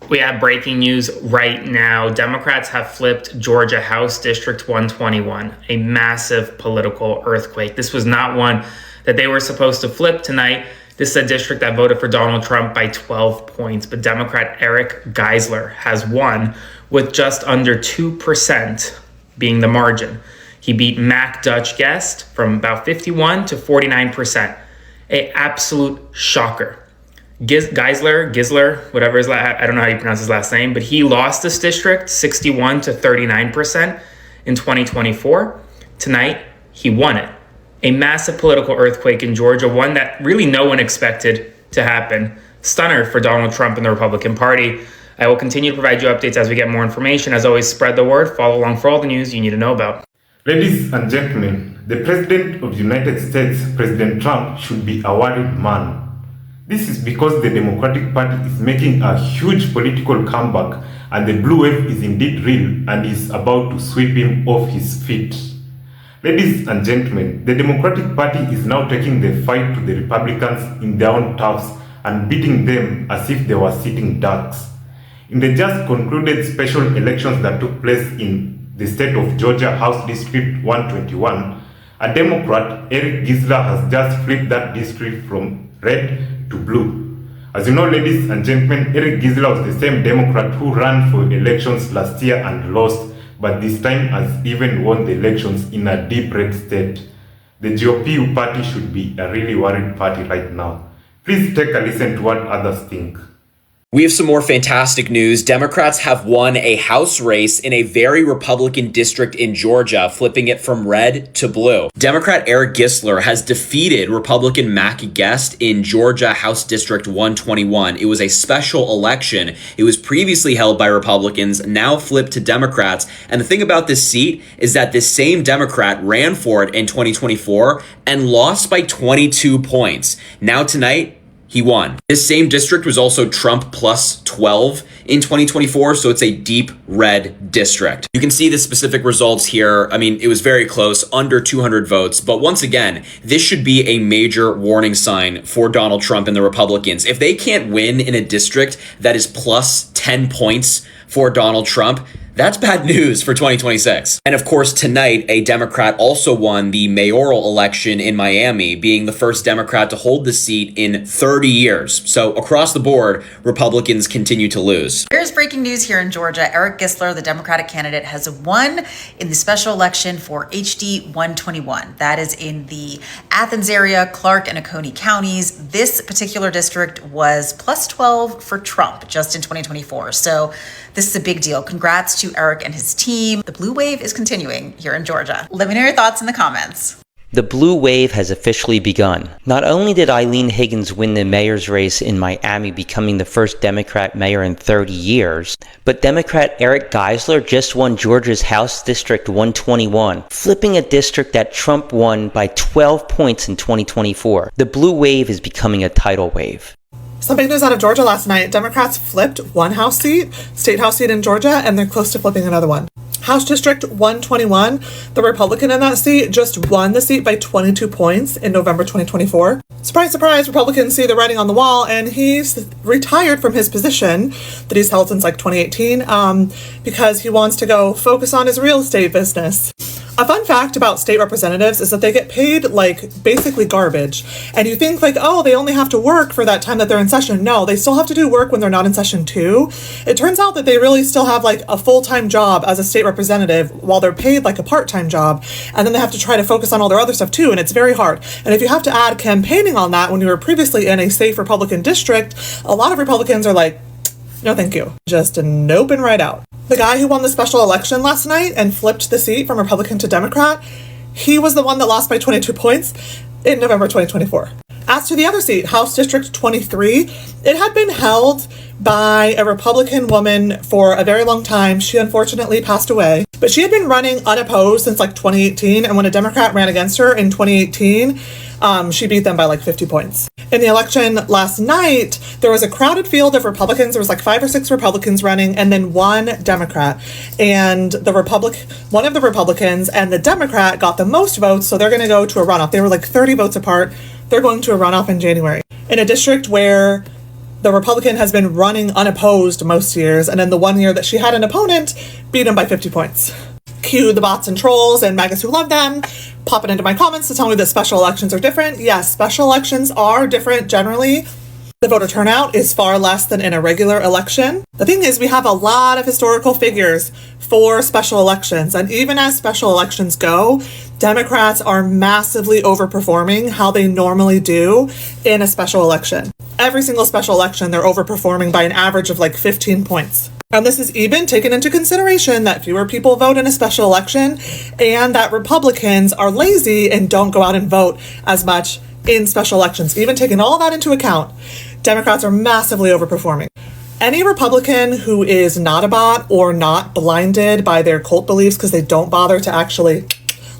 We have breaking news right now. Democrats have flipped Georgia House District 121, a massive political earthquake. This was not one that they were supposed to flip tonight. This is a district that voted for Donald Trump by 12 points, but Democrat Eric Geisler has won with just under 2% being the margin. He beat Mac Dutch Guest from about 51 to 49%. An absolute shocker. Geisler, whatever I don't know how you pronounce his last name, but he lost this district 61 to 39% in 2024. Tonight, he won it. A massive political earthquake in Georgia, one that really no one expected to happen. Stunner for Donald Trump and the Republican Party. I will continue to provide you updates as we get more information. As always, spread the word, follow along for all the news you need to know about. Ladies and gentlemen, the President of the United States, President Trump, should be a worried man. This is because the Democratic Party is making a huge political comeback and the blue wave is indeed real and is about to sweep him off his feet. Ladies and gentlemen, the Democratic Party is now taking the fight to the Republicans in their own turfs and beating them as if they were sitting ducks. In the just concluded special elections that took place in the state of Georgia House District 121, a Democrat, Eric Geisler, has just flipped that district from red to blue. As you know, ladies and gentlemen, Eric Geisler was the same Democrat who ran for elections last year and lost, but this time has even won the elections in a deep red state. The GOP party should be a really worried party right now. Please take a listen to what others think. We have some more fantastic news. Democrats have won a House race in a very Republican district in Georgia, flipping it from red to blue. Democrat Eric Geisler has defeated Republican Mac Guest in Georgia House District 121. It was a special election. It was previously held by Republicans, now flipped to Democrats. And the thing about this seat is that this same Democrat ran for it in 2024 and lost by 22 points. Now tonight, he won. This same district was also Trump plus 12 in 2024, so it's a deep red district. You can see the specific results here. I mean, it was very close, under 200 votes. But once again, this should be a major warning sign for Donald Trump and the Republicans. If they can't win in a district that is plus 10 points for Donald Trump, that's bad news for 2026. And of course, tonight, a Democrat also won the mayoral election in Miami, being the first Democrat to hold the seat in 30 years. So across the board, Republicans continue to lose. Here's breaking news here in Georgia. Eric Geisler, the Democratic candidate, has won in the special election for HD 121. That is in the Athens area, Clark and Oconee counties. This particular district was plus 12 for Trump just in 2024. So this is a big deal. Congrats to Eric and his team. The blue wave is continuing here in Georgia. Let me know your thoughts in the comments. The blue wave has officially begun. Not only did Eileen Higgins win the mayor's race in Miami, becoming the first Democrat mayor in 30 years, but Democrat Eric Geisler just won Georgia's House District 121, flipping a district that Trump won by 12 points in 2024. The blue wave is becoming a tidal wave. Some big news out of Georgia last night. Democrats flipped one House seat, state House seat in Georgia, and they're close to flipping another one. House District 121, the Republican in that seat just won the seat by 22 points in November 2024. Surprise, surprise, Republicans see the writing on the wall, and he's retired from his position that he's held since like 2018 because he wants to go focus on his real estate business. A fun fact about state representatives is that they get paid like basically garbage. And you think like, oh, they only have to work for that time that they're in session. No, they still have to do work when they're not in session too. It turns out that they really still have like a full-time job as a state representative while they're paid like a part-time job. And then they have to try to focus on all their other stuff too. And it's very hard. And if you have to add campaigning on that when you were previously in a safe Republican district, a lot of Republicans are like, no, thank you. Just noping right out. The guy who won the special election last night and flipped the seat from Republican to Democrat, he was the one that lost by 22 points in November 2024. As to the other seat, House District 23, it had been held by a Republican woman for a very long time. She unfortunately passed away, but she had been running unopposed since like 2018. And when a Democrat ran against her in 2018, she beat them by like 50 points. In the election last night, there was a crowded field of Republicans. There was like 5 or 6 Republicans running and then one Democrat. And one of the Republicans and the Democrat got the most votes, so they're going to go to a runoff. They were like 30 votes apart. They're going to a runoff in January. In a district where The Republican has been running unopposed most years, and in the 1 year that she had an opponent, beat him by 50 points. Cue the bots and trolls and maggots who love them popping into my comments to tell me that special elections are different. Yes, special elections are different generally. The voter turnout is far less than in a regular election. The thing is, we have a lot of historical figures for special elections, and even as special elections go, Democrats are massively overperforming how they normally do in a special election. Every single special election, they're overperforming by an average of like 15 points. And this is even taken into consideration that fewer people vote in a special election and that Republicans are lazy and don't go out and vote as much in special elections. Even taking all that into account, Democrats are massively overperforming. Any Republican who is not a bot or not blinded by their cult beliefs because they don't bother to actually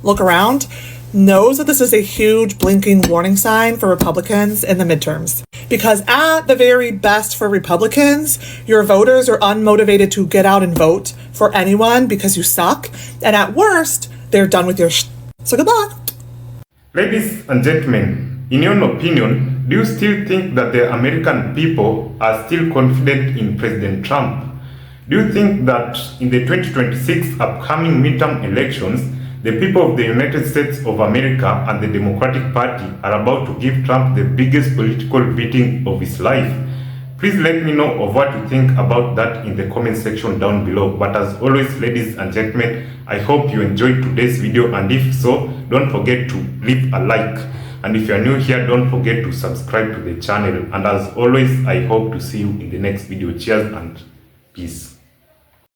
look around knows that this is a huge blinking warning sign for Republicans in the midterms. Because at the very best for Republicans, your voters are unmotivated to get out and vote for anyone because you suck. And at worst, they're done with your So good luck. Ladies and gentlemen, in your opinion, do you still think that the American people are still confident in President Trump? Do you think that in the 2026 upcoming midterm elections, the people of the United States of America and the Democratic Party are about to give Trump the biggest political beating of his life? Please let me know of what you think about that in the comment section down below. But as always, ladies and gentlemen, I hope you enjoyed today's video, and if so, don't forget to leave a like. And if you are new here, don't forget to subscribe to the channel. And as always, I hope to see you in the next video. Cheers and peace.